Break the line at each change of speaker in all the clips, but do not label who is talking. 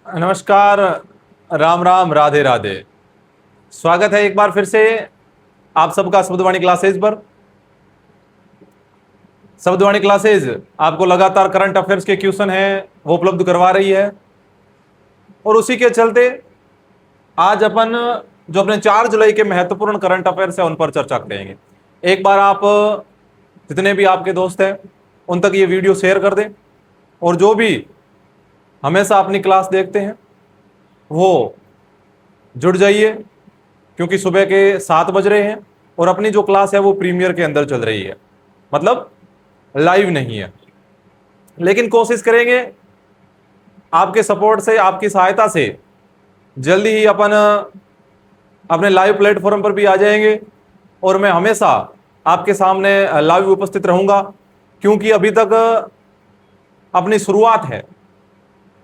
नमस्कार। राम राम, राधे राधे। स्वागत है एक बार फिर से आप सबका शब्दवाणी क्लासेज पर। शब्दवाणी क्लासेज आपको लगातार करंट अफेयर्स के क्वेश्चन हैं वो उपलब्ध करवा रही है, और उसी के चलते आज अपन जो अपने 4 जुलाई के महत्वपूर्ण करंट अफेयर्स है उन पर चर्चा करेंगे। एक बार आप जितने भी आपके दोस्त हैं उन तक ये वीडियो शेयर कर दें, और जो भी हमेशा अपनी क्लास देखते हैं वो जुड़ जाइए, क्योंकि सुबह के 7 बज रहे हैं और अपनी जो क्लास है वो प्रीमियर के अंदर चल रही है, मतलब लाइव नहीं है। लेकिन कोशिश करेंगे आपके सपोर्ट से, आपकी सहायता से जल्दी ही अपन अपने लाइव प्लेटफॉर्म पर भी आ जाएंगे, और मैं हमेशा आपके सामने लाइव उपस्थित रहूंगा, क्योंकि अभी तक अपनी शुरुआत है,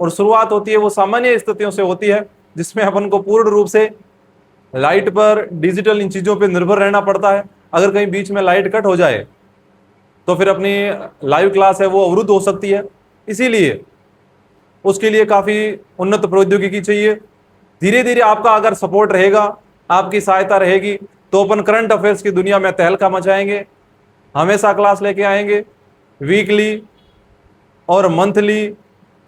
और शुरुआत होती है वो सामान्य स्थितियों से होती है जिसमें अपन को पूर्ण रूप से लाइट पर, डिजिटल इन चीजों पर निर्भर रहना पड़ता है। अगर कहीं बीच में लाइट कट हो जाए तो फिर अपनी लाइव क्लास है वो अवरुद्ध हो सकती है। इसीलिए उसके लिए काफी उन्नत प्रौद्योगिकी चाहिए। धीरे धीरे आपका अगर सपोर्ट रहेगा, आपकी सहायता रहेगी, तो अपन करंट अफेयर्स की दुनिया में तहलका मचाएंगे। हमेशा क्लास लेके आएंगे, वीकली और मंथली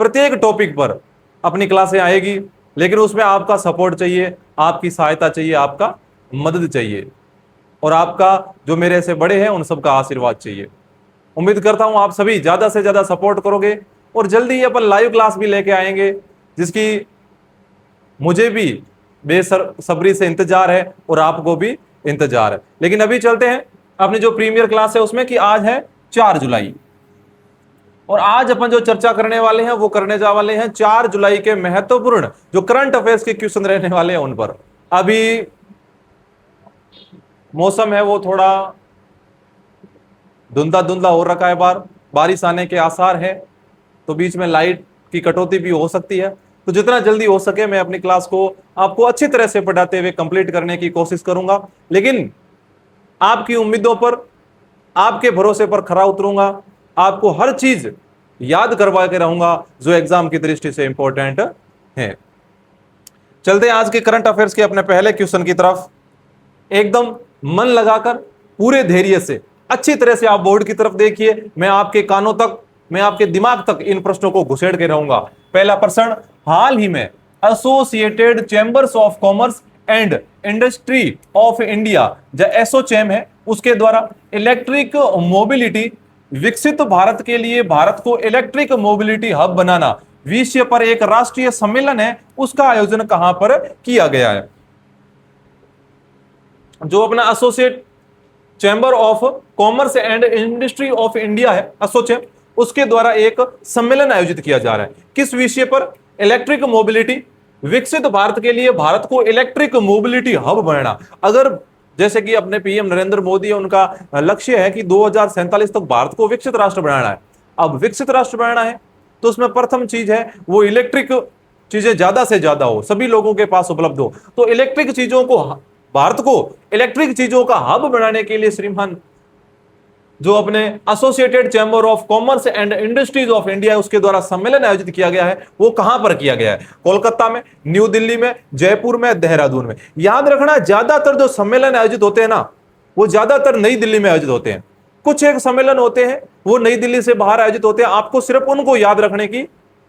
प्रत्येक टॉपिक पर अपनी क्लासें आएगी। लेकिन उसमें आपका सपोर्ट चाहिए, आपकी सहायता चाहिए, आपका मदद चाहिए, और आपका जो मेरे से बड़े हैं उन सबका आशीर्वाद चाहिए। उम्मीद करता हूं आप सभी ज्यादा से ज्यादा सपोर्ट करोगे, और जल्दी ही अपन लाइव क्लास भी लेके आएंगे, जिसकी मुझे भी बेसब्री से इंतजार है और आपको भी इंतजार है। लेकिन अभी चलते हैं अपनी जो प्रीमियर क्लास है उसमें, कि आज है 4 जुलाई, और आज अपन जो चर्चा करने वाले हैं वो करने जा वाले हैं 4 जुलाई के महत्वपूर्ण जो करंट अफेयर्स के क्वेश्चन रहने वाले हैं उन पर। अभी मौसम है वो थोड़ा धुंधला धुंधला हो रखा है, बारिश आने के आसार है, तो बीच में लाइट की कटौती भी हो सकती है। तो जितना जल्दी हो सके मैं अपनी क्लास को आपको अच्छी तरह से पढ़ाते हुए कंप्लीट करने की कोशिश करूंगा। लेकिन आपकी उम्मीदों पर, आपके भरोसे पर खरा उतरूंगा, आपको हर चीज याद करवा के रहूंगा जो एग्जाम की दृष्टि से इंपॉर्टेंट है। चलते हैं आज के करंट अफेयर्स के अपने पहले क्वेश्चन की तरफ। एकदम मन लगाकर, पूरे धैर्य से, अच्छी तरह से आप बोर्ड की तरफ देखिए। मैं आपके कानों तक, मैं आपके दिमाग तक इन प्रश्नों को घुसेड़ के रहूंगा। पहला प्रश्न, हाल ही में associated chambers of commerce and industry of India, जो एसोचैम है, उसके द्वारा इलेक्ट्रिक मोबिलिटी विकसित भारत के लिए भारत को इलेक्ट्रिक मोबिलिटी हब बनाना विषय पर एक राष्ट्रीय सम्मेलन है, उसका आयोजन कहां पर किया गया है? जो अपना associate chamber of commerce and industry of India है, एसोचैम, उसके द्वारा एक सम्मेलन आयोजित किया जा रहा है। किस विषय पर? इलेक्ट्रिक मोबिलिटी विकसित भारत के लिए भारत को इलेक्ट्रिक मोबिलिटी हब बनाना। अगर जैसे कि अपने पीएम नरेंद्र मोदी, उनका लक्ष्य है कि 2047 तक भारत को विकसित राष्ट्र बनाना है। अब विकसित राष्ट्र बनाना है तो उसमें प्रथम चीज है वो इलेक्ट्रिक चीजें ज्यादा से ज्यादा हो, सभी लोगों के पास उपलब्ध हो। तो इलेक्ट्रिक चीजों को, भारत को इलेक्ट्रिक चीजों का हब बनाने के लिए श्रीमान जो अपने associated chamber of commerce and industries of India है उसके द्वारा सम्मेलन आयोजित किया गया है। वो कहां पर किया गया है? कोलकाता में, न्यू दिल्ली में, जयपुर में, देहरादून में। याद रखना, ज्यादातर जो सम्मेलन आयोजित होते हैं ना, वो ज्यादातर नई दिल्ली में आयोजित होते हैं। कुछ एक सम्मेलन होते हैं वो नई दिल्ली से बाहर आयोजित होते हैं। आपको सिर्फ उनको याद रखने की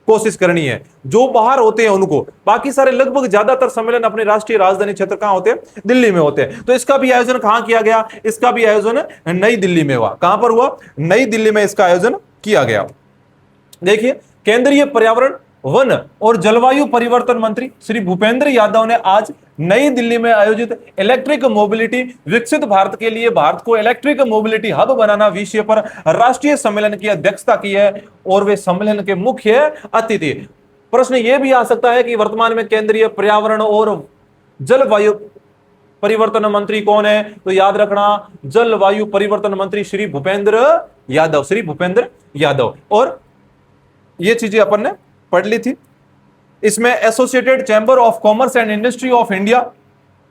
कोशिश करनी है, जो बाहर होते हैं उनको। बाकी सारे लगभग ज्यादातर सम्मेलन अपने राष्ट्रीय राजधानी क्षेत्र कहां होते हैं? दिल्ली में होते हैं। तो इसका भी आयोजन कहां किया गया? इसका भी आयोजन नई दिल्ली में हुआ। कहां पर हुआ? नई दिल्ली में इसका आयोजन किया गया। देखिए, केंद्रीय पर्यावरण, वन और जलवायु परिवर्तन मंत्री श्री भूपेंद्र यादव ने आज नई दिल्ली में आयोजित इलेक्ट्रिक मोबिलिटी विकसित भारत के लिए भारत को इलेक्ट्रिक मोबिलिटी हब बनाना विषय पर राष्ट्रीय सम्मेलन की अध्यक्षता की है, और वे सम्मेलन के मुख्य अतिथि। प्रश्न यह भी आ सकता है कि वर्तमान में केंद्रीय पर्यावरण और जलवायु परिवर्तन मंत्री कौन है? तो याद रखना, जलवायु परिवर्तन मंत्री श्री भूपेंद्र यादव, श्री भूपेंद्र यादव। और ये चीजें अपन ने पढ़ ली थी। इसमें associated chamber of commerce and industry of India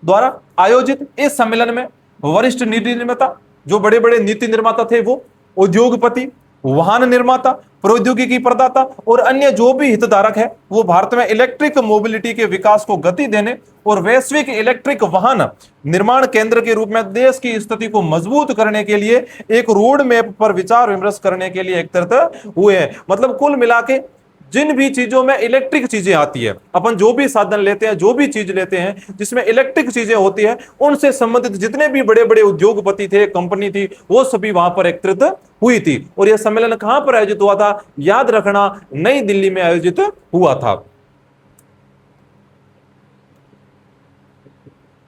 द्वारा आयोजित इस सम्मेलन में वरिष्ठ नीति निर्माता, जो बड़े बड़े नीति निर्माता थे, वो उद्योगपति, वाहन निर्माता, प्रौद्योगिकी प्रदाता और अन्य जो भी हितधारक है वो भारत में इलेक्ट्रिक मोबिलिटी के विकास को गति देने और वैश्विक इलेक्ट्रिक वाहन निर्माण केंद्र के रूप में देश की स्थिति को मजबूत करने के लिए एक रोड मैप पर विचार विमर्श करने के लिए एकत्रित हुए हैं। मतलब कुल मिला के जिन भी चीजों में इलेक्ट्रिक चीजें आती है, अपन जो भी साधन लेते हैं, जो भी चीज लेते हैं जिसमें इलेक्ट्रिक चीजें होती है, उनसे संबंधित जितने भी बड़े बड़े उद्योगपति थे, कंपनी थी, वो सभी वहां पर एकत्रित हुई थी। और यह सम्मेलन कहां पर आयोजित हुआ था? याद रखना, नई दिल्ली में आयोजित हुआ था।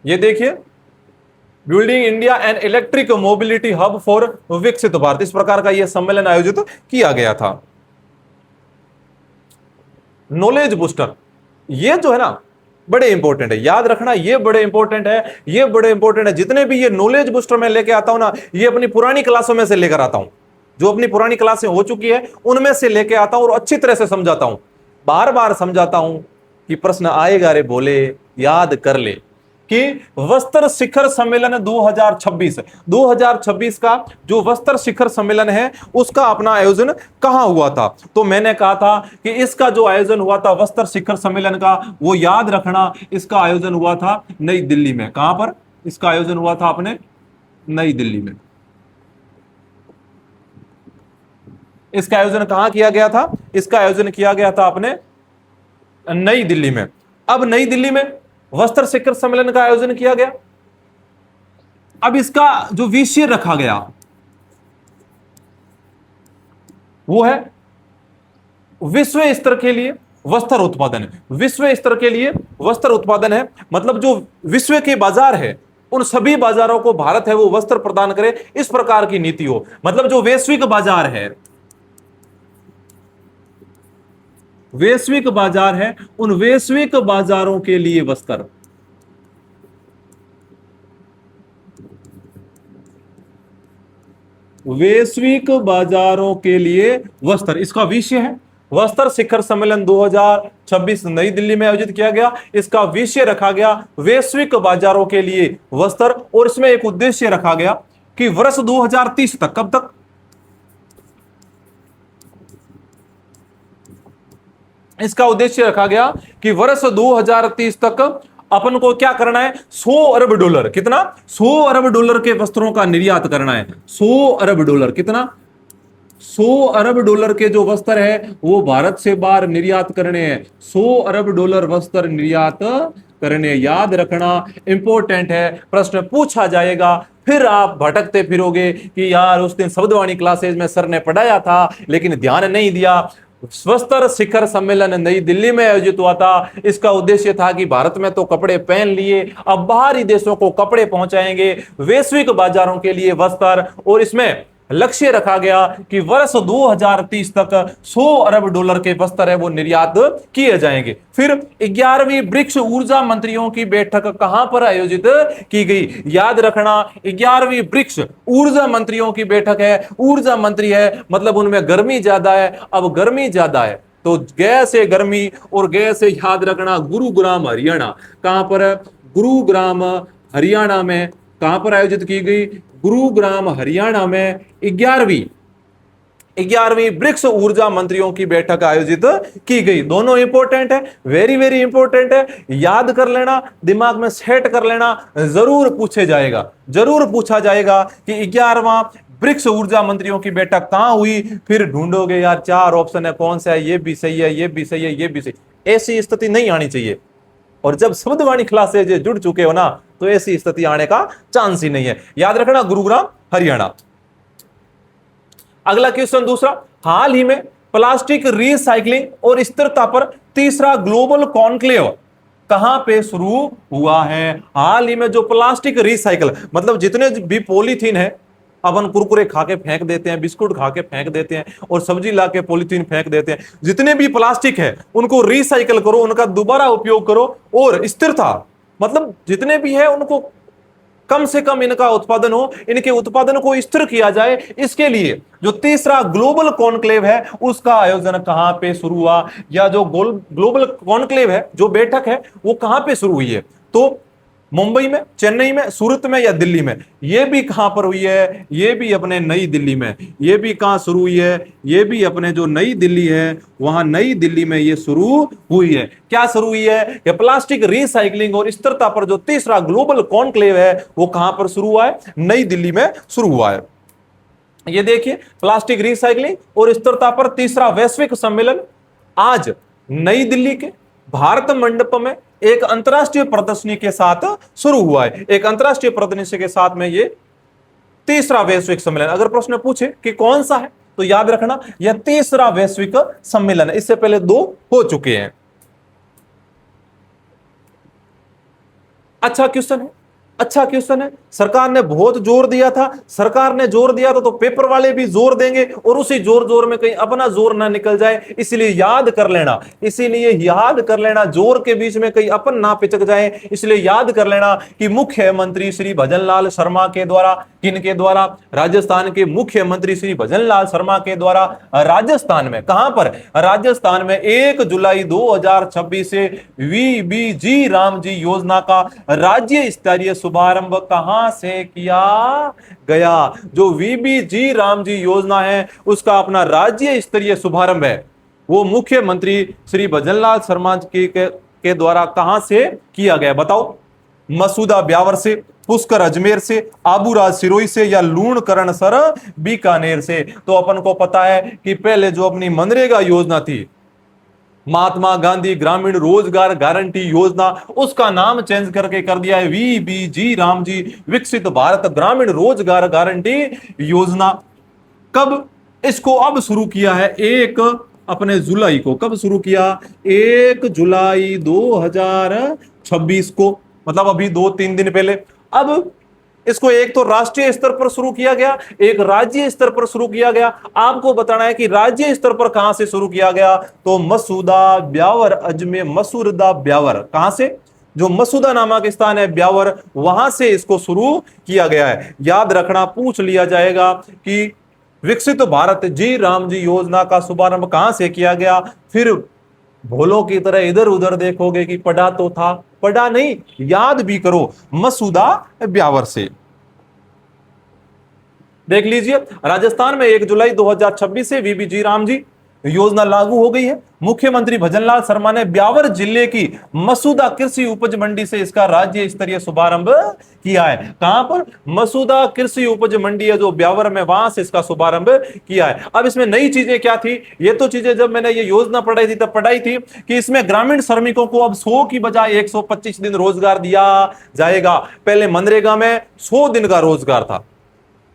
ये देखिए, building India and electric mobility hub for विकसित भारत, इस प्रकार का यह सम्मेलन आयोजित किया गया था। नॉलेज बूस्टर, ये जो है ना बड़े इंपॉर्टेंट है, याद रखना, ये बड़े इंपॉर्टेंट है, ये बड़े इंपॉर्टेंट है। जितने भी ये नॉलेज बूस्टर मैं लेके आता हूं ना, ये अपनी पुरानी क्लासों में से लेकर आता हूं, जो अपनी पुरानी क्लासें हो चुकी है उनमें से लेके आता हूं और अच्छी तरह से समझाता हूं, बार बार समझाता हूं कि प्रश्न आएगा रे बोले, याद कर ले कि वस्त्र शिखर सम्मेलन 2026 का जो वस्त्र शिखर सम्मेलन है उसका अपना आयोजन कहां हुआ था? तो मैंने कहा था कि इसका जो आयोजन हुआ था वस्त्र शिखर सम्मेलन का, वो याद रखना, इसका आयोजन हुआ था नई दिल्ली में। कहां पर इसका आयोजन हुआ था? अपने नई दिल्ली में। इसका आयोजन कहां किया गया था? इसका आयोजन किया गया था अपने नई दिल्ली में। अब नई दिल्ली में वस्त्र शिखर सम्मेलन का आयोजन किया गया। अब इसका जो विषय रखा गया वो है विश्व स्तर के लिए वस्त्र उत्पादन। विश्व स्तर के लिए वस्त्र उत्पादन है, मतलब जो विश्व के बाजार है उन सभी बाजारों को भारत है वो वस्त्र प्रदान करे, इस प्रकार की नीति हो। मतलब जो वैश्विक बाजार है, वैश्विक बाजार है, उन वैश्विक बाजारों के लिए वस्त्र, वैश्विक बाजारों के लिए वस्त्र, इसका विषय है। वस्त्र शिखर सम्मेलन 2026 नई दिल्ली में आयोजित किया गया। इसका विषय रखा गया वैश्विक बाजारों के लिए वस्त्र, और इसमें एक उद्देश्य रखा गया कि वर्ष 2030 तक, कब तक? इसका उद्देश्य रखा गया कि वर्ष 2030 तक अपन को क्या करना है? 100 अरब डॉलर, कितना? 100 अरब डॉलर के वस्त्रों का निर्यात करना है। 100 अरब डॉलर, कितना? 100 अरब डॉलर के जो वस्त्र है वो भारत से बाहर निर्यात करने हैं। 100 अरब डॉलर वस्त्र निर्यात करने, याद रखना, इंपॉर्टेंट है, प्रश्न पूछा जाएगा। फिर आप भटकते फिरोगे कि यार उस दिन शब्दवाणी क्लासेज में सर ने पढ़ाया था लेकिन ध्यान नहीं दिया। वस्त्र शिखर सम्मेलन नई दिल्ली में आयोजित हुआ था। इसका उद्देश्य था कि भारत में तो कपड़े पहन लिए, अब बाहरी देशों को कपड़े पहुंचाएंगे, वैश्विक बाजारों के लिए वस्त्र, और इसमें लक्ष्य रखा गया कि वर्ष 2030 तक 100 अरब डॉलर के वस्त्र है वो निर्यात किए जाएंगे। फिर 11वीं ब्रिक्स ऊर्जा मंत्रियों की बैठक कहां पर आयोजित की गई? याद रखना, 11वीं ब्रिक्स ऊर्जा मंत्रियों की बैठक है। ऊर्जा मंत्री है मतलब उनमें गर्मी ज्यादा है। अब गर्मी ज्यादा है तो गैस से गर्मी, और गैस से याद रखना गुरुग्राम हरियाणा। कहां पर है? गुरुग्राम हरियाणा में। कहां पर आयोजित की गई? गुरुग्राम हरियाणा में 11वीं ब्रिक्स ऊर्जा मंत्रियों की बैठक आयोजित की गई। दोनों इंपॉर्टेंट है, वेरी वेरी इंपॉर्टेंट है, याद कर लेना, दिमाग में सेट कर लेना, जरूर पूछे जाएगा, जरूर पूछा जाएगा कि 11वां ब्रिक्स ऊर्जा मंत्रियों की बैठक कहां हुई। फिर ढूंढोगे यार 4 ऑप्शन है, कौन सा है? ये भी सही है, ये भी सही है, ये भी सही। ऐसी स्थिति नहीं आनी चाहिए, और जब शब्दवाणी क्लासेज जुड़ चुके हो ना तो ऐसी स्थिति आने का चांस ही नहीं है। याद रखना, गुरुग्राम हरियाणा। अगला क्वेश्चन दूसरा, हाल ही में प्लास्टिक रिसाइकलिंग और स्थिरता पर तीसरा ग्लोबल कॉन्क्लेव कहां पे शुरू हुआ है? हाल ही में जो प्लास्टिक रिसाइकल, मतलब जितने भी पॉलीथीन है, अपन कुरकुरे खा के फेंक देते हैं, बिस्कुट खा के फेंक देते हैं, और सब्जी ला के पॉलीथीन फेंक देते हैं। जितने भी प्लास्टिक है उनको रिसाइकल करो, उनका दोबारा उपयोग करो, और स्थिरता मतलब जितने भी है उनको कम से कम इनका उत्पादन हो, इनके उत्पादन को स्थिर किया जाए, इसके लिए जो तीसरा ग्लोबल कॉन्क्लेव है उसका आयोजन कहां पे शुरू हुआ, या जो ग्लोबल कॉन्क्लेव है, जो बैठक है वो कहां पे शुरू हुई है? तो मुंबई में, चेन्नई में, सूरत में या दिल्ली में? ये भी कहां पर हुई है? ये भी अपने नई दिल्ली में। ये भी कहां शुरू हुई है? ये भी अपने जो नई दिल्ली है वहां नई दिल्ली में ये शुरू हुई है। क्या शुरू हुई है? कि प्लास्टिक रिसाइकलिंग और स्थिरता पर जो तीसरा ग्लोबल कॉन्क्लेव है वो कहां पर शुरू हुआ है? नई दिल्ली में शुरू हुआ है। ये देखिए, प्लास्टिक रिसाइकलिंग और स्थिरता पर तीसरा वैश्विक सम्मेलन आज नई दिल्ली के भारत मंडप में एक अंतरराष्ट्रीय प्रदर्शनी के साथ शुरू हुआ है। एक अंतरराष्ट्रीय प्रदर्शनी के साथ में ये तीसरा वैश्विक सम्मेलन। अगर प्रश्न पूछे कि कौन सा है तो याद रखना यह तीसरा वैश्विक सम्मेलन है। इससे पहले 2 हो चुके हैं। अच्छा क्वेश्चन है, अच्छा क्वेश्चन है। सरकार ने बहुत जोर दिया था, सरकार ने जोर दिया था तो पेपर वाले भी जोर देंगे और उसी जोर जोर में कहीं अपना जोर ना निकल जाए, इसलिए याद कर लेना, इसीलिए याद कर लेना, जोर के बीच में कहीं अपन ना पिचक जाए, इसलिए याद कर लेना कि मुख्यमंत्री श्री भजनलाल शर्मा के द्वारा, किनके द्वारा? राजस्थान के मुख्यमंत्री श्री भजनलाल शर्मा के द्वारा राजस्थान में, कहां पर? राजस्थान में 1 जुलाई 2026 से वीबीजी रामजी योजना का राज्य स्तरीय शुभारंभ कहां से किया गया? जो वीबीजी रामजी योजना है उसका अपना राज्य स्तरीय शुभारंभ है, वो मुख्यमंत्री श्री भजनलाल शर्मा के द्वारा कहां से किया गया? बताओ। मसूदा ब्यावर से, पुष्कर अजमेर से, आबूराज सिरोही से या लूणकरण सर बीकानेर से? तो अपन को पता है कि पहले जो अपनी मनरेगा योजना थी, महात्मा गांधी ग्रामीण रोजगार गारंटी योजना, उसका नाम चेंज करके कर दिया है वीबीजी रामजी विकसित भारत ग्रामीण रोजगार गारंटी योजना। कब इसको अब शुरू किया है? 1 अपने जुलाई को। कब शुरू किया? 1 जुलाई 2026 को, मतलब अभी 2-3 दिन पहले। अब इसको एक तो राष्ट्रीय स्तर पर शुरू किया गया, एक राज्य स्तर पर शुरू किया गया। आपको बताना है कि राज्य स्तर पर कहां से शुरू किया गया? तो मसूदा ब्यावर अजमेर, मसूरदा ब्यावर, कहां से? जो मसूदा नामक स्थान है ब्यावर, वहां से इसको शुरू किया गया है। याद रखना, पूछ लिया जाएगा कि विकसित भारत जी रामजी योजना का शुभारंभ कहां से किया गया। फिर भोलों की तरह इधर उधर देखोगे कि पढ़ा तो था, पढ़ा नहीं, याद भी करो, मसूदा ब्यावर से। देख लीजिए, राजस्थान में 1 जुलाई 2026 से वीबीजी रामजी योजना लागू हो गई है। मुख्यमंत्री भजनलाल शर्मा ने ब्यावर जिले की मसूदा कृषि उपज मंडी से इसका राज्य स्तरीय शुभारंभ किया है। कहां पर? मसूदा कृषि उपज मंडी है जो ब्यावर में, वहां से इसका शुभारंभ किया है। अब इसमें नई चीजें क्या थी? ये तो चीजें जब मैंने ये योजना पढ़ाई थी तब पढ़ाई थी कि इसमें ग्रामीण श्रमिकों को अब 100 की बजाय 125 दिन रोजगार दिया जाएगा। पहले मनरेगा में 100 दिन का रोजगार था,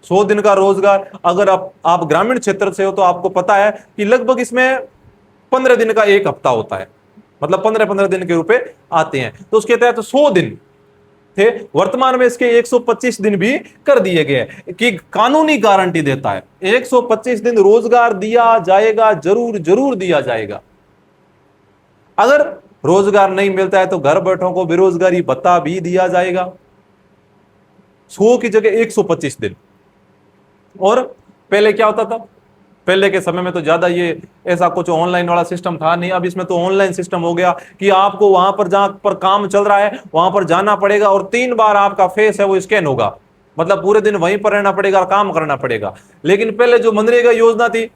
100 दिन का रोजगार। अगर आप ग्रामीण क्षेत्र से हो तो आपको पता है कि लगभग इसमें 15 दिन का एक हफ्ता होता है, मतलब 15-15 दिन के रुपए आते हैं। तो उसके तहत 100 दिन थे। वर्तमान में इसके 125 दिन भी कर दिए गए कि कानूनी गारंटी देता है 125 दिन रोजगार दिया जाएगा, जरूर जरूर दिया जाएगा। अगर रोजगार नहीं मिलता है तो घर बैठों को बेरोजगारी भत्ता भी दिया जाएगा। 100 की जगह 125 दिन। और पहले क्या होता था? पहले के समय में तो ज्यादा ये ऐसा कुछ ऑनलाइन वाला सिस्टम था नहीं। अब इसमें तो ऑनलाइन सिस्टम हो गया कि आपको वहां पर जहां पर काम चल रहा है वहां पर जाना पड़ेगा और 3 बार आपका फेस है वो स्कैन होगा, मतलब पूरे दिन वहीं पर रहना पड़ेगा और काम करना पड़ेगा। लेकिन पहले जो मनरेगा योजना थी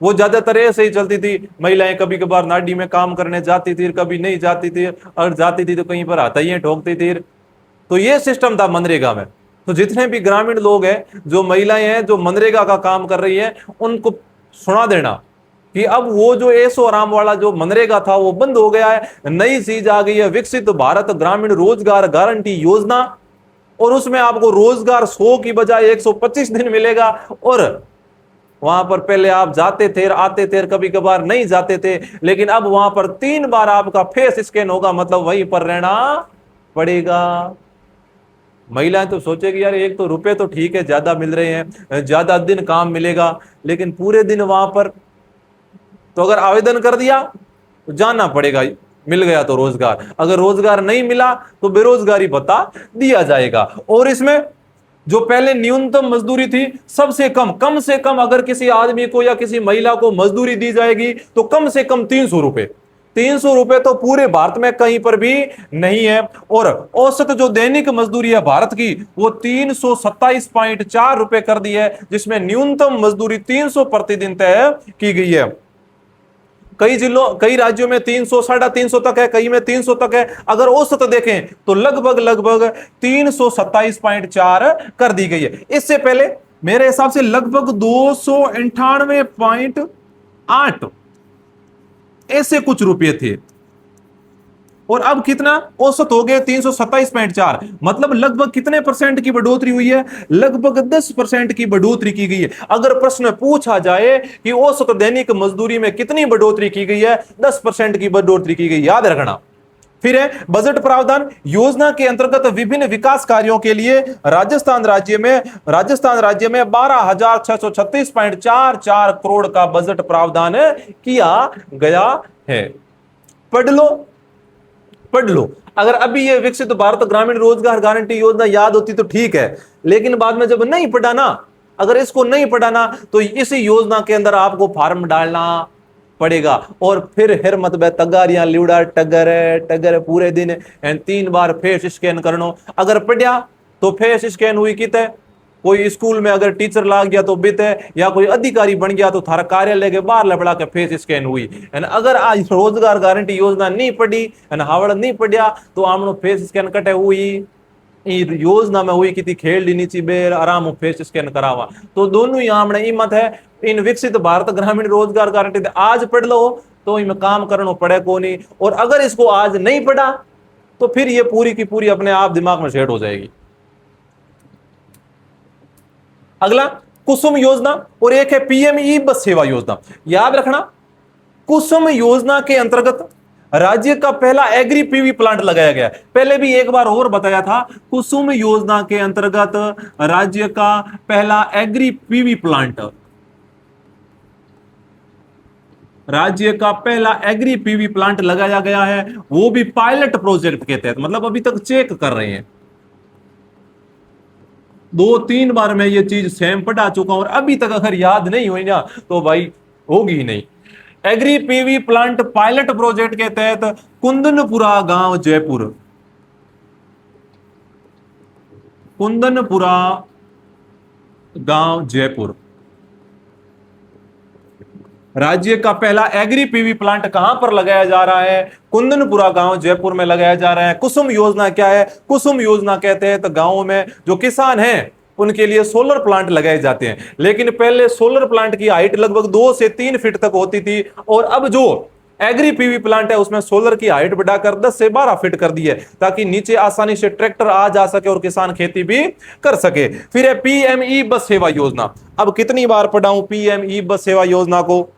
वो ज्यादातर ऐसे ही चलती थी। महिलाएं कभी कभार नाडी में काम करने जाती थी, कभी नहीं जाती थी, और जाती थी तो कहीं पर हथैया ठोकती थी। तो ये सिस्टम था मनरेगा में। तो जितने भी ग्रामीण लोग हैं, जो महिलाएं हैं जो मनरेगा का काम कर रही हैं, उनको सुना देना कि अब वो जो ऐशो आराम वाला जो मनरेगा था वो बंद हो गया है। नई चीज आ गई है, विकसित भारत ग्रामीण रोजगार गारंटी योजना, और उसमें आपको रोजगार 100 की बजाय 125 दिन मिलेगा। और वहां पर पहले आप जाते थे, आते थे, कभी कभार नहीं जाते थे, लेकिन अब वहां पर 3 बार आपका फेस स्कैन होगा, मतलब वहीं पर रहना पड़ेगा। महिलाएं तो सोचेगी यार एक तो रुपए तो ठीक है ज्यादा मिल रहे हैं, ज्यादा दिन काम मिलेगा, लेकिन पूरे दिन वहां पर तो अगर आवेदन कर दिया तो जाना पड़ेगा, मिल गया तो रोजगार, अगर रोजगार नहीं मिला तो बेरोजगारी भत्ता दिया जाएगा। और इसमें जो पहले न्यूनतम मजदूरी थी, सबसे कम से कम अगर किसी आदमी को या किसी महिला को मजदूरी दी जाएगी तो कम से कम 300 रुपए, ₹300 तो पूरे भारत में कहीं पर भी नहीं है। और औसत जो दैनिक मजदूरी है भारत की वो 327.4 रुपए कर दी है, जिसमें न्यूनतम मजदूरी 300 प्रतिदिन तय की गई है। कई जिलों कई राज्यों में 300 350 तक है, कई में 300 तक है। अगर औसत देखें तो लगभग लगभग 327.4 कर दी गई है। इससे पहले मेरे हिसाब से लगभग 298.8 ऐसे कुछ रुपए थे, और अब कितना औसत हो गए 327.4। मतलब लगभग कितने परसेंट की बढ़ोतरी हुई है? लगभग 10% की बढ़ोतरी की गई है। अगर प्रश्न पूछा जाए कि औसत दैनिक मजदूरी में कितनी बढ़ोतरी की गई है, 10% की बढ़ोतरी की गई, याद रखना। फिर है बजट प्रावधान। योजना के अंतर्गत विभिन्न विकास कार्यों के लिए राजस्थान राज्य में 12,636.44 करोड़ का बजट प्रावधान किया गया है। पढ़ लो। अगर अभी ये विकसित भारत ग्रामीण रोजगार गारंटी योजना याद होती तो ठीक है, लेकिन बाद में जब नहीं पढ़ा ना, अगर इसको नहीं पढ़ा ना, तो इसी योजना के अंदर आपको फॉर्म डालना पड़ेगा। और फिर हिरमत बे तगारियां लिवड़ा टगर टगर पूरे दिन 3 बार फेस स्कैन करनो। अगर पढ़िया तो फेस स्कैन हुई किते, कोई स्कूल में अगर टीचर लाग गया तो बित है, या कोई अधिकारी बन गया तो थारा कार्यालय के बाहर लपड़ा के फेस स्कैन हुई। अगर आज रोजगार गारंटी योजना नहीं पड़ी हावड़ नहीं पढ़िया तो आमनो फेस स्कैन कटे हुई योजना में हुई कि खेल नीची बेर आराम फेस स्कैन करावा। तो दोनों ही आमने ई मत है इन विकसित भारत ग्रामीण रोजगार गारंटी आज पढ़ लो तो इनमें काम करना पड़े को नहीं। और अगर इसको आज नहीं पढ़ा तो फिर ये पूरी की पूरी अपने आप दिमाग में सेट हो जाएगी। अगला कुसुम योजना, और एक है पीएमई बस सेवा योजना। याद रखना, कुसुम योजना के अंतर्गत राज्य का पहला एग्री पीवी प्लांट लगाया गया। पहले भी एक बार और बताया था, कुसुम योजना के अंतर्गत राज्य का पहला एग्री पीवी प्लांट, राज्य का पहला एग्री पीवी प्लांट लगाया गया है, वो भी पायलट प्रोजेक्ट के तहत। मतलब अभी तक चेक कर रहे हैं। 2-3 बार मैं ये चीज सेम पढ़ा चुका हूं और अभी तक अगर याद नहीं हुई ना तो भाई होगी ही नहीं। Agri PV plant pilot project के तहत कुंदनपुरा गांव जयपुर, कुंदनपुरा गांव जयपुर, राज्य का पहला एग्री पीवी प्लांट कहां पर लगाया जा रहा है? कुंदनपुरा गांव जयपुर में लगाया जा रहा है। कुसुम योजना क्या है? कुसुम योजना के तहत गांवों में जो किसान हैं उनके लिए सोलर प्लांट लगाए जाते हैं। लेकिन पहले सोलर प्लांट की हाइट लगभग 2 से 3 फीट तक होती थी, और अब जो एग्री पीवी प्लांट है उसमें सोलर की हाइट बढ़ाकर 10 से 12 फीट कर दी है, ताकि नीचे आसानी से ट्रैक्टर आ जा सके और किसान खेती भी कर सके। फिर है पीएमई बस सेवा योजना। अब कितनी बार पढ़ाऊं पीएमई बस सेवा योजना को?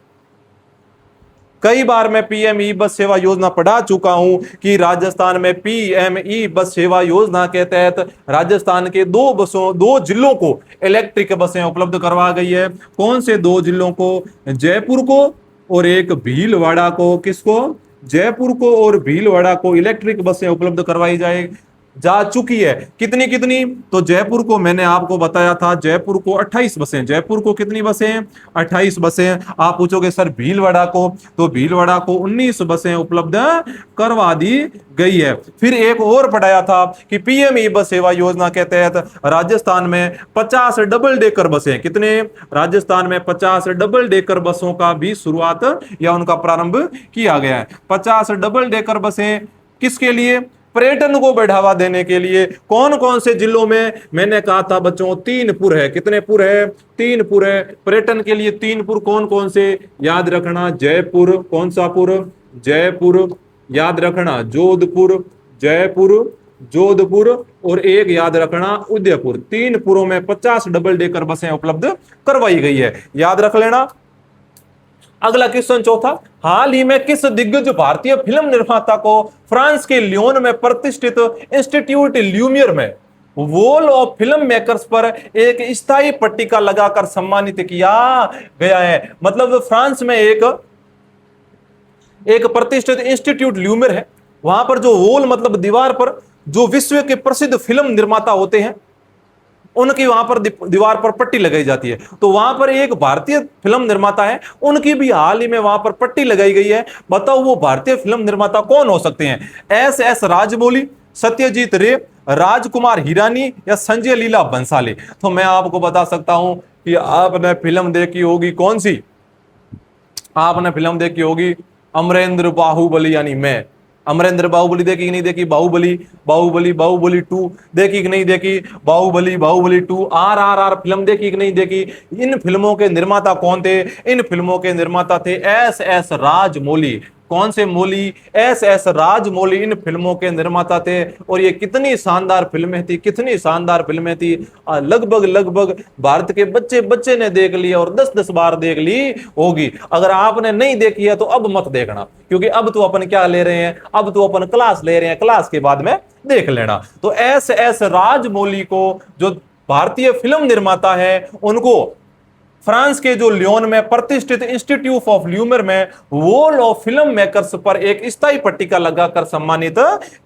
कई बार मैं पीएमई बस सेवा योजना पढ़ा चुका हूं कि राजस्थान में पीएमई बस सेवा योजना के तहत राजस्थान के 2 जिलों को इलेक्ट्रिक बसें उपलब्ध करवा गई है। कौन से 2 जिलों को? जयपुर को और एक भीलवाड़ा को। किसको? जयपुर को और भीलवाड़ा को इलेक्ट्रिक बसें उपलब्ध करवाई जा चुकी है। कितनी कितनी? तो जयपुर को मैंने आपको बताया था, जयपुर को 28 बसें। जयपुर को कितनी बसें? 28 बसें। आप पूछोगे सर भीलवाड़ा को, तो भीलवाड़ा को 19 बसें उपलब्ध करवा दी गई है। फिर एक और पढ़ाया था कि पीएमई बस सेवा योजना के तहत राजस्थान में 50 डबल डेकर बसें। कितने? राजस्थान में 50 डबल डेकर बसों का भी शुरुआत या उनका प्रारंभ किया गया है। 50 डबल डेकर बसें किसके लिए? पर्यटन को बढ़ावा देने के लिए। कौन कौन से जिलों में? मैंने कहा था बच्चों 3 पुर है। कितने पुर है? 3 पुर है पर्यटन के लिए। 3 पुर कौन कौन से? याद रखना, जयपुर। कौन सा पुर? जयपुर। याद रखना, जोधपुर, जयपुर, जोधपुर, और एक याद रखना उदयपुर। 3 पुरों में 50 डबल डेकर बसें उपलब्ध करवाई गई है, याद रख लेना। अगला क्वेश्चन चौथा, हाल ही में किस दिग्गज भारतीय फिल्म निर्माता को फ्रांस के लियोन में प्रतिष्ठित इंस्टीट्यूट ल्यूमियर में वॉल ऑफ फिल्म मेकर्स पर एक स्थायी पट्टिका लगाकर सम्मानित किया गया है? मतलब फ्रांस में एक प्रतिष्ठित इंस्टीट्यूट ल्यूमियर है, वहां पर जो वॉल मतलब दीवार पर जो विश्व के प्रसिद्ध फिल्म निर्माता होते हैं उनकी वहां पर दीवार पर पट्टी लगाई जाती है। तो वहां पर एक भारतीय फिल्म निर्माता है, उनकी भी हाल ही में वहां पर पट्टी लगाई गई है। बताओ वो भारतीय फिल्म निर्माता कौन हो सकते हैं? एस एस राजमौली, सत्यजीत रे, राजकुमार हिरानी या संजय लीला बंसाली? तो मैं आपको बता सकता हूं कि आपने फिल्म देखी होगी कौन सी? आपने फिल्म देखी होगी अमरेंद्र बाहुबली, यानी मैं। अमरेंद्र बाहुबली देखी कि नहीं देखी? बाहुबली, बाहुबली, बाहुबली 2 देखी कि नहीं देखी? बाहुबली, बाहुबली 2, RRR फिल्म देखी कि नहीं देखी? इन फिल्मों के निर्माता कौन थे? इन फिल्मों के निर्माता थे एस एस राजमौली। कौन से मौली? एस एस राजमौली इन फिल्मों के निर्माता थे। और ये कितनी शानदार फिल्में थी, कितनी शानदार फिल्में थी। लगभग लगभग भारत के बच्चे बच्चे ने देख लिया और 10-10 बार देख ली होगी। अगर आपने नहीं देखी है तो अब मत देखना, क्योंकि अब तो अपन क्या ले रहे हैं? अब तो अपन क्लास ले रहे हैं, क्लास के बाद में देख लेना। तो एस एस राजमौली को, जो भारतीय फिल्म निर्माता है, उनको फ्रांस के जो लियोन में प्रतिष्ठित इंस्टीट्यूट ऑफ ल्यूमियर में वॉल ऑफ फिल्म मेकर्स पर एक स्थायी पट्टिका लगाकर सम्मानित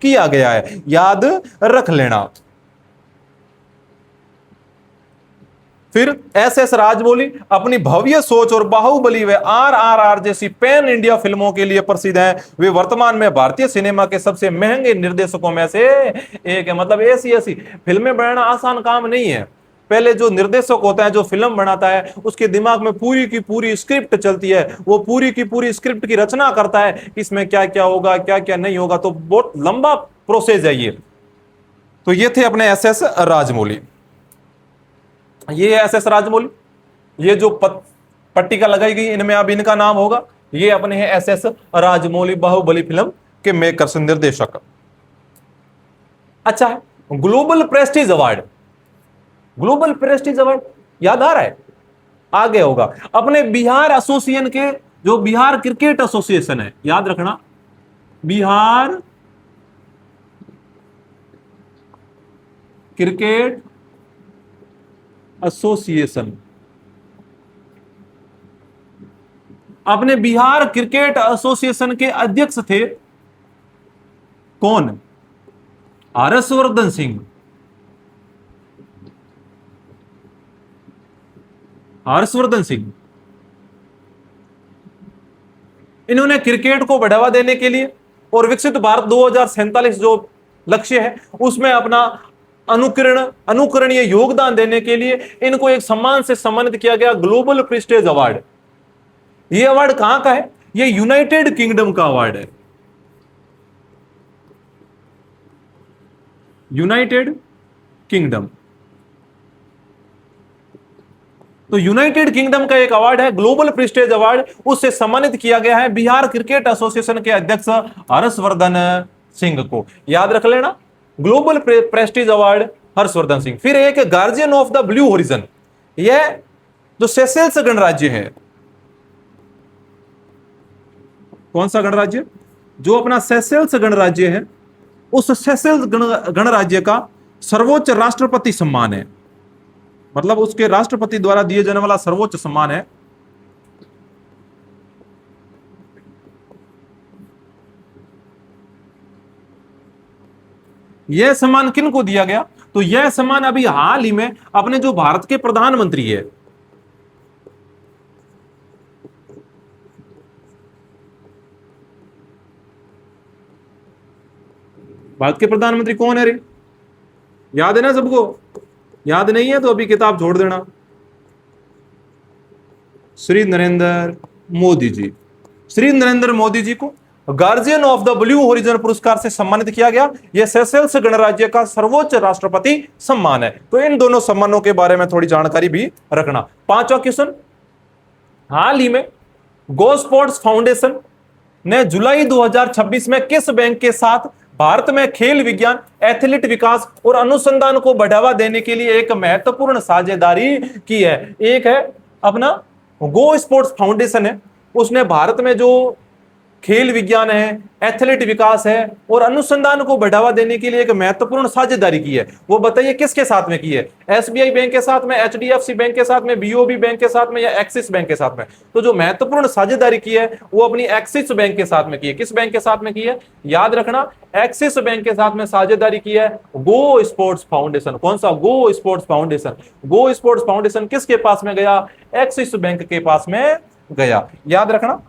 किया गया है। याद रख लेना। फिर एस एस राजमौली अपनी भव्य सोच और बाहुबली व RRR जैसी पैन इंडिया फिल्मों के लिए प्रसिद्ध हैं। वे वर्तमान में भारतीय सिनेमा के सबसे महंगे निर्देशकों में से एक है। मतलब ऐसी ऐसी फिल्में बनाना आसान काम नहीं है। पहले जो निर्देशक होता है, जो फिल्म बनाता है, उसके दिमाग में पूरी की पूरी स्क्रिप्ट चलती है। वो पूरी की पूरी स्क्रिप्ट की रचना करता है, इसमें क्या क्या होगा, क्या क्या नहीं होगा। तो बहुत लंबा प्रोसेस है ये। तो ये थे अपने एस एस राजमौली। ये एस एस राजमौली, ये जो पट्टिका लगाई गई इनमें अब इनका नाम होगा, ये अपने हैं S S Rajamouli, Baahubali film के मेकर्स, निर्देशक। अच्छा है, global prestige award. Global prestige award याद आ रहा है? आगे होगा अपने बिहार एसोसिएशन के, जो बिहार क्रिकेट एसोसिएशन है, याद रखना, बिहार क्रिकेट एसोसिएशन। अपने बिहार क्रिकेट एसोसिएशन के अध्यक्ष थे कौन? हर्षवर्धन सिंह। हर्षवर्धन सिंह, इन्होंने क्रिकेट को बढ़ावा देने के लिए और विकसित भारत 2047 जो लक्ष्य है, उसमें अपना अनुकरणीय योगदान देने के लिए इनको एक सम्मान से सम्मानित किया गया, ग्लोबल प्रेस्टीज अवार्ड। यह अवार्ड कहां का है? यह यूनाइटेड किंगडम का अवार्ड है। United kingdom. तो यूनाइटेड किंगडम का एक अवार्ड है, ग्लोबल प्रेस्टीज अवार्ड, उससे सम्मानित किया गया है बिहार क्रिकेट एसोसिएशन के अध्यक्ष हर्षवर्धन सिंह को। याद रख लेना, global prestige award Harshvardhan Singh. फिर एक guardian of the blue horizon, यह जो सेशेल्स गणराज्य है, कौन सा गणराज्य? जो अपना सेशेल्स गणराज्य है, उस सेशेल्स गणराज्य का सर्वोच्च राष्ट्रपति सम्मान है। मतलब उसके राष्ट्रपति द्वारा दिए जाने वाला सर्वोच्च सम्मान है। यह सम्मान किन को दिया गया? तो यह सम्मान अभी हाल ही में अपने जो भारत के प्रधानमंत्री है, भारत के प्रधानमंत्री कौन है रे? याद है ना सबको? याद नहीं है तो अभी किताब छोड़ देना। श्री नरेंद्र मोदी जी। श्री नरेंद्र मोदी जी को guardian of the blue horizon पुरस्कार से सम्मानित किया गया। यह सेशेल्स गणराज्य का सर्वोच्च राष्ट्रपति सम्मान है। तो इन दोनों सम्मानों के बारे में थोड़ी जानकारी भी रखना। पांचवा क्वेश्चन, हाल ही में गो स्पोर्ट्स फाउंडेशन ने जुलाई 2026 में किस बैंक के साथ भारत में खेल विज्ञान, एथलीट विकास और अनुसंधान को बढ़ावा देने के लिए एक महत्वपूर्ण साझेदारी की है? एक है अपना गो स्पोर्ट्स फाउंडेशन है, उसने भारत में जो खेल विज्ञान है, एथलेट विकास है और अनुसंधान को बढ़ावा देने के लिए एक महत्वपूर्ण साझेदारी की है। वो बताइए किसके साथ में की है? एसबीआई बैंक के साथ में, एचडीएफसी बैंक के साथ में, बीओबी बैंक के साथ में या एक्सिस बैंक के साथ में? तो जो महत्वपूर्ण साझेदारी की है वो अपनी एक्सिस बैंक के साथ में की है। किस बैंक के साथ में की है? याद रखना, एक्सिस बैंक के साथ में साझेदारी की है गो स्पोर्ट्स फाउंडेशन। कौन सा? गो स्पोर्ट्स फाउंडेशन। गो स्पोर्ट्स फाउंडेशन किसके पास में गया? एक्सिस बैंक के पास में गया। याद रखना,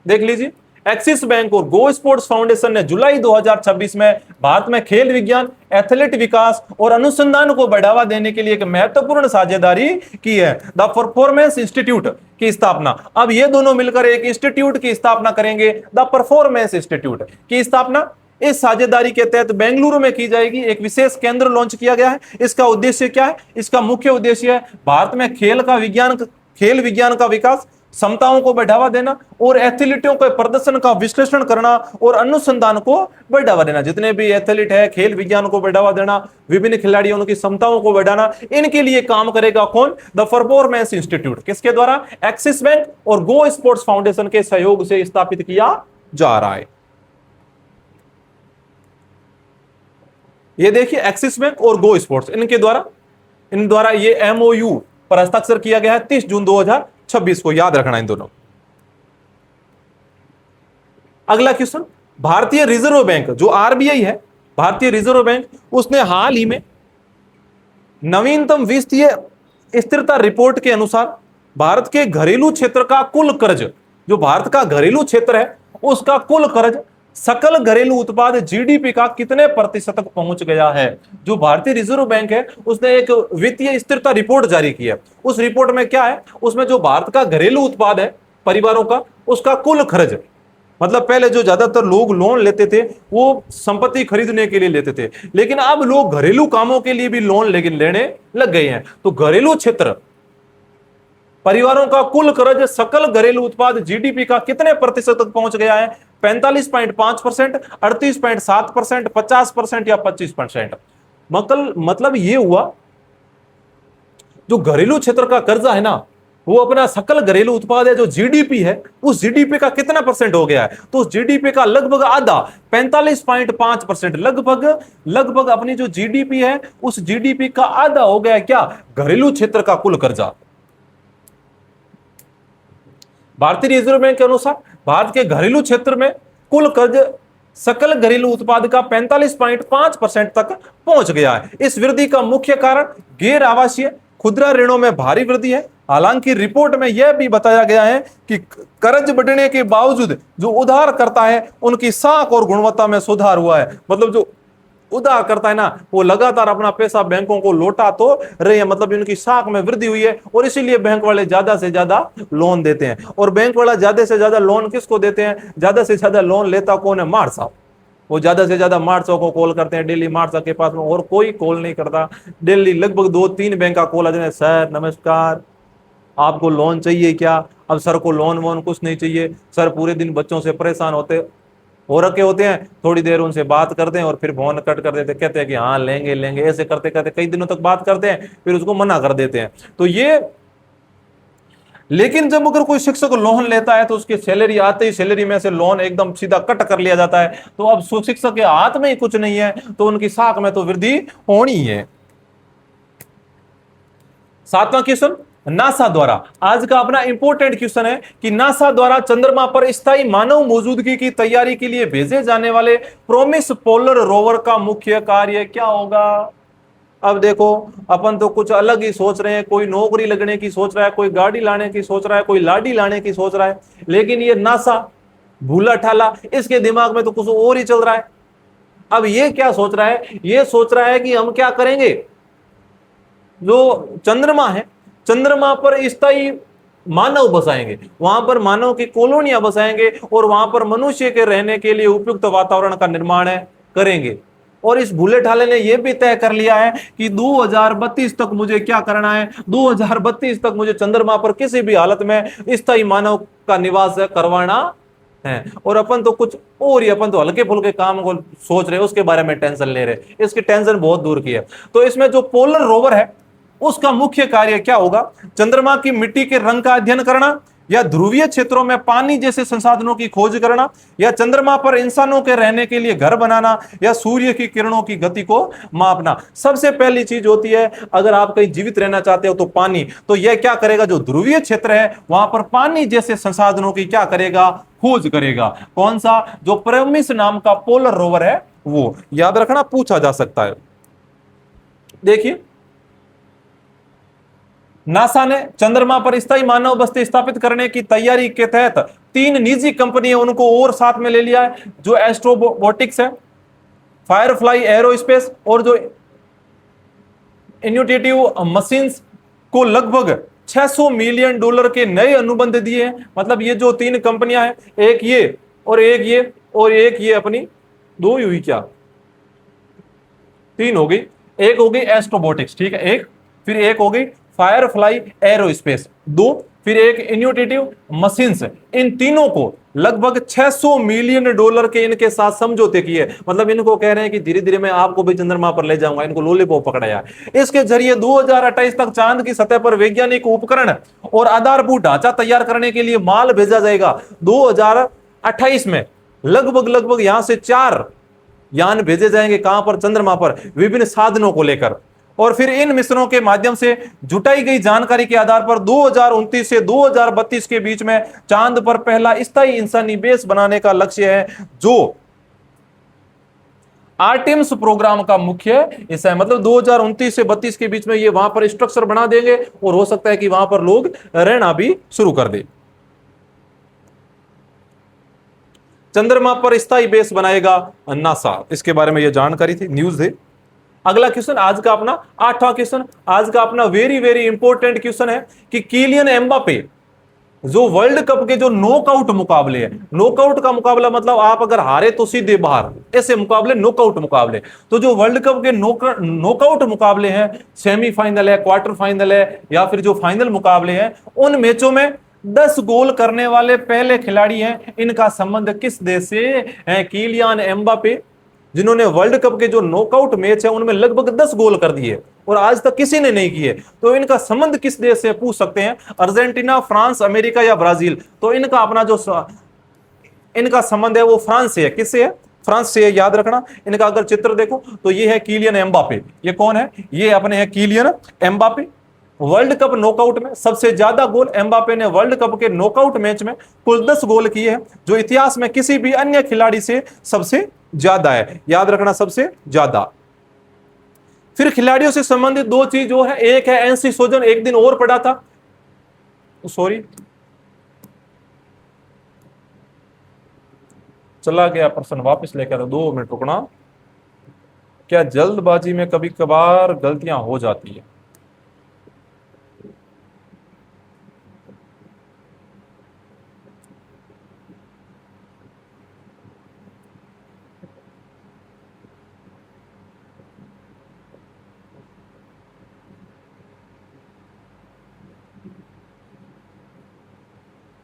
देख लीजिए, एक्सिस बैंक और गो स्पोर्ट्स फाउंडेशन ने जुलाई 2026 में भारत में खेल विज्ञान, एथलेट विकास और अनुसंधान को बढ़ावा देने के लिए एक महत्वपूर्ण साझेदारी की है, द परफॉर्मेंस इंस्टीट्यूट की स्थापना। अब ये दोनों मिलकर एक इंस्टीट्यूट की स्थापना करेंगे, द परफॉर्मेंस इंस्टीट्यूट की स्थापना इस साझेदारी के तहत बेंगलुरु में की जाएगी। एक विशेष केंद्र लॉन्च किया गया है। इसका उद्देश्य क्या है? इसका मुख्य उद्देश्य है भारत में खेल विज्ञान का विकास, क्षमताओं को बढ़ावा देना और एथलीटों के प्रदर्शन का विश्लेषण करना और अनुसंधान को बढ़ावा देना। जितने भी एथलीट है, खेल विज्ञान को बढ़ावा देना, विभिन्न खिलाड़ियों की क्षमताओं को बढ़ाना, इनके लिए काम करेगा कौन? The performance institute. किसके द्वारा? एक्सिस बैंक और गो स्पोर्ट्स फाउंडेशन के सहयोग से स्थापित किया जा रहा है। ये देखिए, एक्सिस बैंक और गो स्पोर्ट्स, इन द्वारा ये एमओयू पर हस्ताक्षर किया गया है 30 जून 2026 को। याद रखना इन दोनों। अगला क्वेश्चन, भारतीय रिजर्व बैंक जो आरबीआई है, भारतीय रिजर्व बैंक, उसने हाल ही में नवीनतम वित्तीय स्थिरता रिपोर्ट के अनुसार भारत के घरेलू क्षेत्र का कुल कर्ज, जो भारत का घरेलू क्षेत्र है उसका कुल कर्ज सकल घरेलू उत्पाद जीडीपी का कितने प्रतिशत तक पहुंच गया है? जो भारतीय रिजर्व बैंक है उसने एक वित्तीय स्थिरता रिपोर्ट जारी की है। उस रिपोर्ट में क्या है? उसमें जो भारत का घरेलू उत्पाद है परिवारों का, उसका कुल खर्च, मतलब पहले जो ज्यादातर लोग लोन लेते थे वो संपत्ति खरीदने के लिए लेते थे, लेकिन अब लोग घरेलू कामों के लिए भी लोन लेने लग गए हैं। तो घरेलू क्षेत्र परिवारों का कुल कर्ज सकल घरेलू उत्पाद जीडीपी का कितने प्रतिशत तक पहुंच गया है? 45.5%, 38.7%, 50% या 25%? मतलब ये हुआ, जो घरेलू क्षेत्र का कर्जा है ना, वो अपना सकल घरेलू उत्पाद है जो जीडीपी है, उस जीडीपी का कितना परसेंट हो गया है? तो उस जीडीपी का लगभग आधा, 45.5%, लगभग अपनी जो जीडीपी है उस जीडीपी का आधा हो गया है क्या? घरेलू क्षेत्र का कुल कर्जा। भारतीय रिजर्व बैंक के अनुसार भारत के घरेलू क्षेत्र में कुल कर्ज सकल घरेलू उत्पाद का 45.5% तक पहुंच गया है। इस वृद्धि का मुख्य कारण गैर आवासीय खुदरा ऋणों में भारी वृद्धि है। हालांकि रिपोर्ट में यह भी बताया गया है कि कर्ज बढ़ने के बावजूद जो उधार करता है उनकी साख और गुणवत्ता में सुधार हुआ है। मतलब जो उधार करता है ना, वो लगातार अपना पैसा बैंकों को लौटा तो रहे हैं, मतलब उनकी साख में वृद्धि हुई है और इसीलिए बैंक वाले ज्यादा से ज्यादा लोन देते हैं। और बैंक वाला ज्यादा से ज्यादा लोन किसको देते हैं? ज्यादा से ज्यादा लोन लेता कौन है? मार्ट साहब। वो ज्यादा से ज्यादा मार्ट साहब को कॉल करते हैं डेली। मार्ट साहब के पास में और कोई कॉल नहीं करता। डेली लगभग 2-3 बैंक का कॉल आ जाए, सर नमस्कार, आपको लोन चाहिए क्या? अब सर को लोन वोन कुछ नहीं चाहिए, सर पूरे दिन बच्चों से परेशान हो रखे होते हैं। थोड़ी देर उनसे बात करते हैं और फिर फोन कट कर देते, कहते हैं कि हाँ लेंगे लेंगे, ऐसे करते करते कई दिनों तक बात करते हैं, फिर उसको मना कर देते हैं। तो ये, लेकिन जब अगर कोई शिक्षक लोन लेता है तो उसकी सैलरी आते ही सैलरी में से लोन एकदम सीधा कट कर लिया जाता है। तो अब शिक्षक के हाथ में ही कुछ नहीं है तो उनकी साख में तो वृद्धि होनी है। 7वां क्वेश्चन, नासा द्वारा, आज का अपना इंपोर्टेंट क्वेश्चन है कि नासा द्वारा चंद्रमा पर स्थायी मानव मौजूदगी की तैयारी के लिए भेजे जाने वाले प्रोमिस पोलर रोवर का मुख्य कार्य क्या होगा? अब देखो, अपन तो कुछ अलग ही सोच रहे हैं। कोई नौकरी लगने की सोच रहा है, कोई गाड़ी लाने की सोच रहा है, कोई लाडी लाने की सोच रहा है, लेकिन ये नासा भूला ठाला, इसके दिमाग में तो कुछ और ही चल रहा है। अब ये क्या सोच रहा है? ये सोच रहा है कि हम क्या करेंगे, जो चंद्रमा है, चंद्रमा पर स्थायी मानव बसाएंगे, वहां पर मानव की कॉलोनियां बसाएंगे और वहां पर मनुष्य के रहने के लिए उपयुक्त वातावरण का निर्माण करेंगे। और इस भूले ठाले ने यह भी तय कर लिया है कि 2032 तक मुझे क्या करना है? 2032 तक मुझे चंद्रमा पर किसी भी हालत में स्थायी मानव का निवास करवाना है। और अपन तो कुछ और ही, अपन तो हल्के फुल्के काम को सोच रहे, उसके बारे में टेंशन ले रहे। इसकी टेंशन बहुत दूर की है। तो इसमें जो पोलर रोवर है उसका मुख्य कार्य क्या होगा? चंद्रमा की मिट्टी के रंग का अध्ययन करना, या ध्रुवीय क्षेत्रों में पानी जैसे संसाधनों की खोज करना, या चंद्रमा पर इंसानों के रहने के लिए घर बनाना, या सूर्य की किरणों की गति को मापना। सबसे पहली चीज होती है, अगर आप कहीं जीवित रहना चाहते हो तो पानी। तो यह क्या करेगा, जो ध्रुवीय क्षेत्र है वहां पर पानी जैसे संसाधनों की क्या करेगा, खोज करेगा। कौन सा, जो प्रेमिस नाम का पोलर रोवर है वो, याद रखना, पूछा जा सकता है। देखिए, नासा ने चंद्रमा पर स्थायी मानव बस्ती स्थापित करने की तैयारी के तहत 3 निजी कंपनियां उनको और साथ में ले लिया है, जो एस्ट्रोबोटिक्स है, फायरफ्लाई एरोस्पेस और जो इन्यूटेटिव मशीन्स को लगभग $600 मिलियन के नए अनुबंध दिए हैं। मतलब ये जो 3 कंपनियां हैं, एक ये और एक ये और एक ये, अपनी 2 ही हुई क्या, 3 हो गई। एक हो गई एस्ट्रोबोटिक्स, ठीक है, एक, फिर एक हो गई फायरफ्लाई एरोस्पेस, 2, फिर एक इन्यूटेटिव मशीन्स। इन तीनों को लगभग $600 मिलियन के इनके साथ समझौते किए। मतलब इनको कह रहे हैं कि धीरे धीरे मैं आपको भी चंद्रमा पर ले जाऊंगा, इनको लॉलीपॉप पकड़ाया। इसके जरिए 2028 तक चांद की सतह पर वैज्ञानिक उपकरण और आधारभूत ढांचा तैयार करने के लिए माल भेजा जाएगा। 2028 में लगभग यहां से 4 यान भेजे जाएंगे, कहां पर, चंद्रमा पर, विभिन्न साधनों को लेकर। और फिर इन मिशनों के माध्यम से जुटाई गई जानकारी के आधार पर 2029 से 2032 के बीच में चांद पर पहला स्थायी इंसानी बेस बनाने का लक्ष्य है, जो आर्टेमिस प्रोग्राम का मुख्य हिस्सा है। मतलब 2029 से 32 के बीच में ये वहां पर स्ट्रक्चर बना देंगे और हो सकता है कि वहां पर लोग रहना भी शुरू कर दे। चंद्रमा पर स्थायी बेस बनाएगा नासा, इसके बारे में यह जानकारी थी, न्यूज है। अगला क्वेश्चन आज का अपना 8वां क्वेश्चन, आज का अपना वेरी वेरी इंपॉर्टेंट क्वेश्चन है कि किलियन एम्बापे जो वर्ल्ड कप के जो नॉकआउट मुकाबले हैं, नॉकआउट का मुकाबला मतलब आप अगर हारे तो सीधे बाहर, ऐसे मुकाबले नॉकआउट मुकाबले। तो जो वर्ल्ड कप के नॉकआउट मुकाबले हैं, सेमीफाइनल है, क्वार्टर फाइनल है, या फिर जो फाइनल मुकाबले हैं, उन मैचों में 10 गोल करने वाले पहले खिलाड़ी हैं। इनका संबंध किस देश से है? किलियन एम्बापे, जिन्होंने वर्ल्ड कप के जो नॉकआउट मैच है उनमें लगभग 10 गोल कर दिए और आज तक किसी ने नहीं किए। तो इनका संबंध किस देश से, पूछ सकते हैं, अर्जेंटीना, फ्रांस, अमेरिका या ब्राजील। तो इनका अपना जो इनका संबंध है वो फ्रांस से है। किससे है? फ्रांस से है, याद रखना। इनका अगर चित्र देखो तो ये है किलियन एम्बापे। ये कौन है? ये अपने है Kylian Mbappe. World cup knockout में सबसे ज्यादा गोल एम्बापे ने वर्ल्ड कप के नॉकआउट मैच में कुल 10 गोल किए हैं, जो इतिहास में किसी भी अन्य खिलाड़ी से सबसे ज्यादा है, याद रखना, सबसे ज्यादा। फिर खिलाड़ियों से संबंधित 2 चीज जो है, एक है एनसी सोजन, एक दिन और पढ़ा था, सॉरी चला गया प्रश्न, वापस लेकर 2 मिनट रुकना। क्या जल्दबाजी में कभी कभार गलतियां हो जाती है?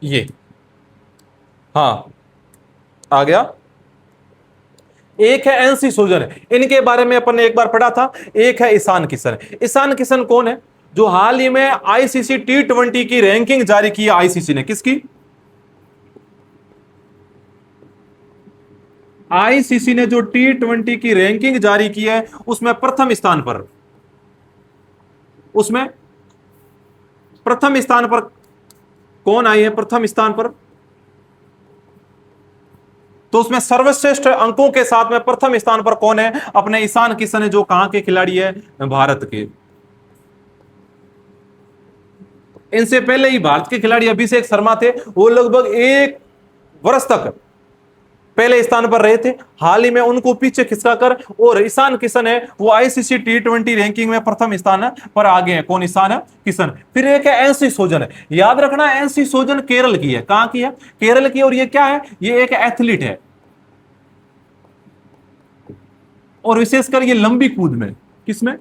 ये, हाँ आ गया। एक है एनसी सोजन, इनके बारे में अपन ने एक बार पढ़ा था। एक है ईशान किशन। ईशान किशन कौन है? जो हाल ही में आईसीसी T20 की रैंकिंग जारी की है आईसीसी ने। किसकी? आईसीसी ने जो T20 की रैंकिंग जारी की है उसमें प्रथम स्थान पर, उसमें प्रथम स्थान पर कौन आई है? प्रथम स्थान पर, तो उसमें सर्वश्रेष्ठ अंकों के साथ में प्रथम स्थान पर कौन है? अपने ईशान किशन है, जो कहां के खिलाड़ी है? भारत के। इनसे पहले ही भारत के खिलाड़ी अभिषेक शर्मा थे, वो लगभग 1 वर्ष तक पहले स्थान पर रहे थे। हाल ही में उनको पीछे खिसकाकर, और ईशान किशन है वो आईसीसी T20 रैंकिंग में प्रथम स्थान पर आ गए हैं। कौन? ईशान किशन। फिर एक है एनसी सोजन है, याद रखना, एनसी सोजन केरल की है। कहां की है? केरल की। और ये क्या है? ये एक एथलीट है, और विशेषकर ये लंबी कूद में। किसमें?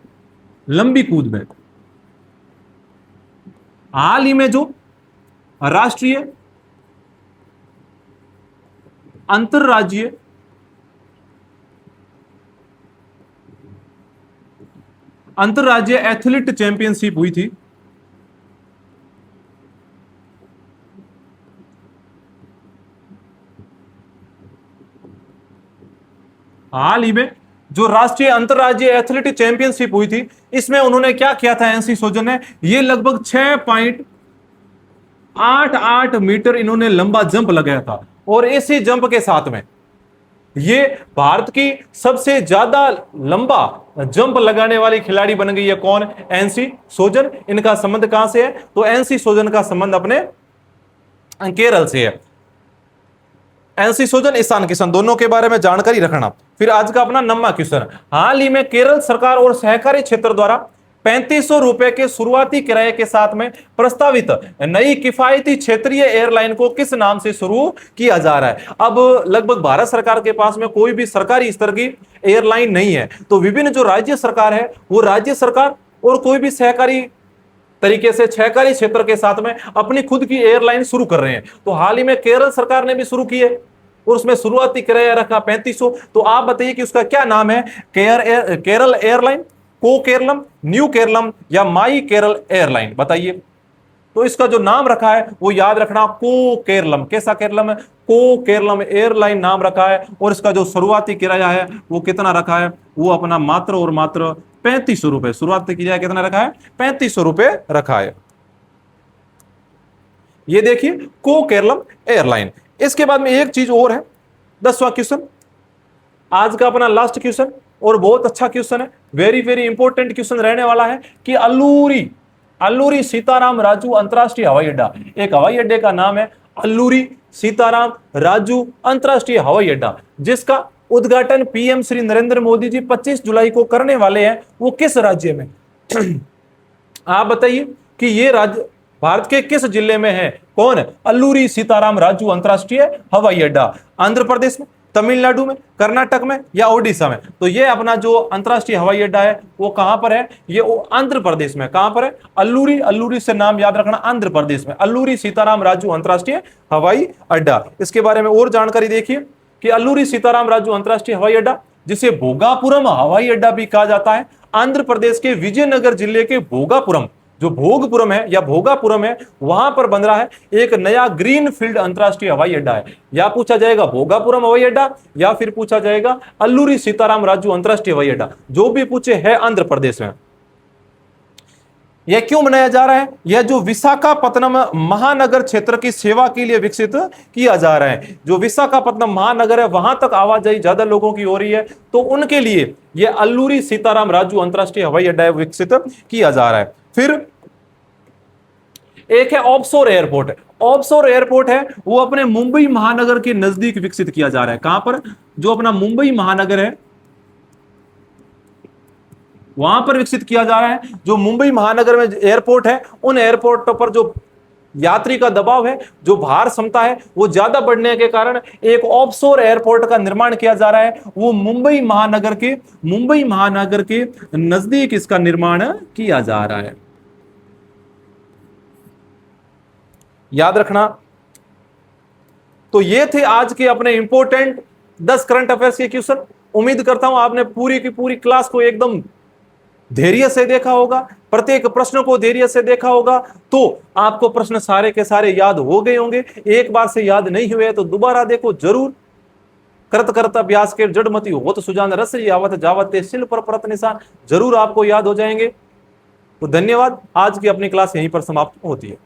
लंबी कूद में। हाल ही में जो राष्ट्रीय, अंतरराज्यीय, एथलीट चैंपियनशिप हुई थी, हाल ही में जो राष्ट्रीय अंतरराज्यीय एथलेटिक चैंपियनशिप हुई थी, इसमें उन्होंने क्या किया था एनसी सोजन ने, ये लगभग 6.88 मीटर इन्होंने लंबा जंप लगाया था। और इसी जंप के साथ में ये भारत की सबसे ज्यादा लंबा जंप लगाने वाली खिलाड़ी बन गई है। कौन? एनसी सोजन। इनका संबंध कहां से है? तो एनसी सोजन का संबंध अपने केरल से है। एनसी सोजन, ईशान किशन, दोनों के बारे में जानकारी रखना। फिर आज का अपना 9वां क्वेश्चन, हाल ही में केरल सरकार और सहकारी क्षेत्र द्वारा 3500 रुपए के शुरुआती किराए के साथ में प्रस्तावित नई किफायती क्षेत्रीय एयरलाइन को किस नाम से शुरू किया जा रहा है? अब लगभग भारत सरकार के पास में कोई भी सरकारी स्तर की एयरलाइन नहीं है, तो विभिन्न जो राज्य सरकार है वो राज्य सरकार और कोई भी सहकारी तरीके से सहकारी क्षेत्र के साथ में अपनी खुद की एयरलाइन शुरू कर रहे हैं। तो हाल ही में केरल सरकार ने भी शुरू की है और उसमें शुरुआती किराया रखा 3500। तो आप बताइए कि उसका क्या नाम है? केरल एयरलाइन, को केरलम, न्यू केरलम या माई केरल एयरलाइन? बताइए। तो इसका जो नाम रखा है वो याद रखना, को केरलम। कैसा केरलम है? को केरलम एयरलाइन नाम रखा है। और इसका जो शुरुआती किराया है वो कितना रखा है? वो अपना मात्र और मात्र 3500 रुपए। शुरुआती किराया कितना रखा है? 3500 रुपए रखा है। ये देखिए, को केरलम एयरलाइन। इसके बाद में एक चीज और है, 10वां क्वेश्चन, आज का अपना लास्ट क्वेश्चन, और बहुत अच्छा क्वेश्चन है, वेरी वेरी इंपॉर्टेंट क्वेश्चन रहने वाला है कि अल्लूरी सीताराम राजू अंतरराष्ट्रीय हवाई अड्डा, एक हवाई अड्डे का नाम है अल्लूरी सीताराम राजू अंतरराष्ट्रीय हवाई अड्डा, जिसका उद्घाटन पीएम श्री नरेंद्र मोदी जी 25 जुलाई को करने वाले हैं, वो किस राज्य में? आप बताइए कि ये राज्य भारत के किस जिले में है? कौन? अल्लूरी सीताराम राजू अंतरराष्ट्रीय हवाई अड्डा। आंध्र प्रदेश में, तमिलनाडु में, कर्नाटक में या ओडिशा में? तो ये अपना जो अंतरराष्ट्रीय हवाई अड्डा है वो कहां पर है? ये आंध्र प्रदेश में। कहां पर है? अल्लूरी से नाम याद रखना, आंध्र प्रदेश में अल्लूरी सीताराम राजू अंतरराष्ट्रीय हवाई अड्डा। इसके बारे में और जानकारी देखिए कि अल्लूरी सीताराम राजू अंतरराष्ट्रीय हवाई अड्डा, जिसे भोगापुरम हवाई अड्डा भी कहा जाता है, आंध्र प्रदेश के विजयनगर जिले के भोगापुरम, जो भोगपुरम है या भोगापुरम है, वहां पर बन रहा है एक नया ग्रीन फील्ड अंतरराष्ट्रीय हवाई अड्डा है। या पूछा जाएगा भोगापुरम हवाई अड्डा या फिर पूछा जाएगा अल्लूरी सीताराम राजू अंतरराष्ट्रीय हवाई अड्डा, जो भी पूछे है आंध्र प्रदेश में। यह क्यों बनाया जा रहा है? यह जो विशाखापत्तनम महानगर क्षेत्र की सेवा के लिए विकसित किया जा रहा है। जो विशाखापत्तनम महानगर है वहां तक आवाजाही ज्यादा लोगों की हो रही है, तो उनके लिए यह अल्लूरी सीताराम राजू अंतरराष्ट्रीय हवाई अड्डा विकसित किया जा रहा है। फिर एक है ऑफशोर एयरपोर्ट। ऑफशोर एयरपोर्ट है वो अपने मुंबई महानगर के नजदीक विकसित किया जा रहा है। कहां पर? जो अपना मुंबई महानगर है वहां पर विकसित किया जा रहा है। जो मुंबई महानगर में एयरपोर्ट है, उन एयरपोर्ट पर जो यात्री का दबाव है, जो भार क्षमता है, वो ज्यादा बढ़ने के कारण एक ऑफशोर एयरपोर्ट का निर्माण किया जा रहा है। वो मुंबई महानगर के नजदीक इसका निर्माण किया जा रहा है। याद रखना। तो ये थे आज के अपने इंपॉर्टेंट 10 करंट अफेयर्स के क्वेश्चन। उम्मीद करता हूं आपने पूरी की पूरी क्लास को एकदम धैर्य से देखा होगा, प्रत्येक प्रश्न को धैर्य से देखा होगा, तो आपको प्रश्न सारे के सारे याद हो गए होंगे। एक बार से याद नहीं हुए तो दोबारा देखो जरूर। करत करत अभ्यास के जड़मती होत सुजान रस यावत जावत शिल पर प्रत निशान, जरूर आपको याद हो जाएंगे। तो धन्यवाद। आज की अपनी क्लास यहीं पर समाप्त होती है।